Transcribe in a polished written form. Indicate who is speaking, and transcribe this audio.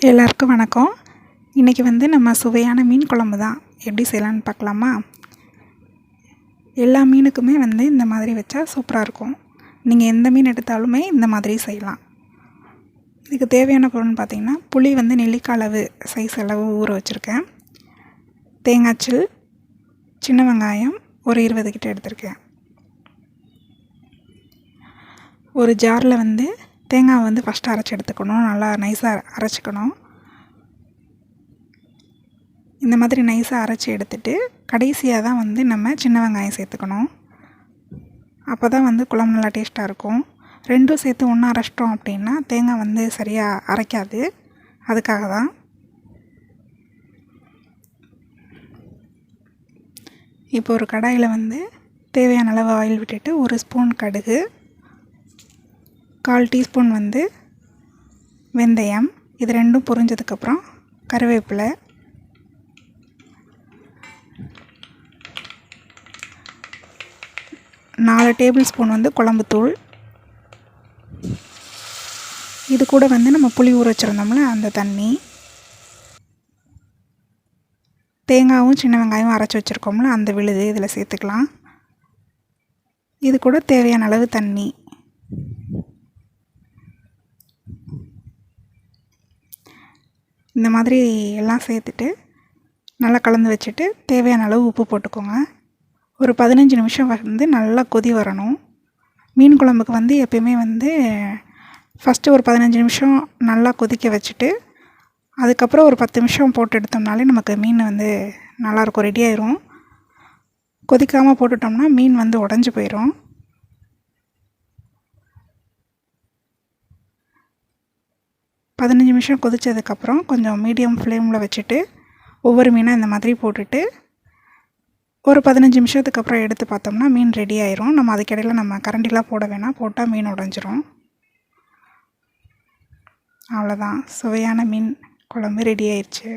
Speaker 1: எல்லாருக்கும் வணக்கம். இன்றைக்கி நம்ம சுவையான மீன் குழம்பு தான் எப்படி செய்யலான்னு பார்க்கலாமா? எல்லா மீனுக்குமே இந்த மாதிரி வச்சா சூப்பராக இருக்கும். நீங்கள் எந்த மீன் எடுத்தாலுமே இந்த மாதிரி செய்யலாம். இதுக்கு தேவையான பொருள்னு பார்த்திங்கன்னா, புளி நெல்லிக்காய் அளவு சைஸ் அளவு ஊற வச்சுருக்கேன். தேங்காய்ச்சில், சின்ன வெங்காயம் ஒரு 20 கிட்ட எடுத்திருக்கேன். ஒரு ஜாரில் தேங்காய் ஃபஸ்ட்டு அரைச்சி எடுத்துக்கணும். நல்லா நைஸாக அரைச்சிக்கணும். இந்த மாதிரி நைஸாக அரைச்சி எடுத்துகிட்டு கடைசியாக தான் நம்ம சின்ன வெங்காயம் சேர்த்துக்கணும். அப்போ தான் குழம்பு நல்லா டேஸ்ட்டாக இருக்கும். ரெண்டும் சேர்த்து ஒன்றா அரைச்சிட்டோம் அப்படின்னா தேங்காய் சரியாக அரைக்காது. அதுக்காக தான். இப்போ ஒரு கடாயில் தேவையான அளவு ஆயில் விட்டுட்டு 1 ஸ்பூன் கடுகு, 1/4 டீஸ்பூன் வெந்தயம், இது ரெண்டும் பொரிஞ்சதுக்கப்புறம் கருவேப்பிலை, நாலு டேபிள் ஸ்பூன் குழம்புத்தூள், இது கூட நம்ம புளி ஊற வச்சுருந்தோம்ல அந்த தண்ணி, தேங்காயும் சின்ன வெங்காயம் அரைச்சி வச்சுருக்கோம்ல அந்த விழுது இதில் சேர்த்துக்கலாம். இது கூட தேவையான அளவு தண்ணி. இந்த மாதிரி எல்லாம் சேர்த்துட்டு நல்லா கலந்து வச்சுட்டு தேவையான அளவு உப்பு போட்டுக்கோங்க. ஒரு 15 நிமிஷம் நல்லா கொதி வரணும். மீன் குழம்புக்கு எப்பயுமே ஃபஸ்ட்டு ஒரு 15 நிமிஷம் நல்லா கொதிக்க வச்சுட்டு அதுக்கப்புறம் ஒரு 10 நிமிஷம் போட்டு எடுத்தோம்னாலே நமக்கு மீன் நல்லாயிருக்கும், ரெடி ஆயிரும். கொதிக்காமல் போட்டுட்டோம்னா மீன் உடஞ்சி போயிடும். பதினஞ்சு நிமிஷம் கொதித்ததுக்கப்புறம் கொஞ்சம் மீடியம் ஃப்ளேமில் வச்சுட்டு ஒவ்வொரு மீனாக இந்த மாதிரி போட்டுட்டு ஒரு 15 நிமிஷத்துக்கு அப்புறம் எடுத்து பார்த்தோம்னா மீன் ரெடி ஆயிரும். நம்ம அதுக்கிடையில் நம்ம கரண்டிலாம் போட வேணாம், போட்டால் மீன் உடஞ்சிரும். அவ்வளோதான், சுவையான மீன் குழம்பு ரெடி ஆயிடுச்சு.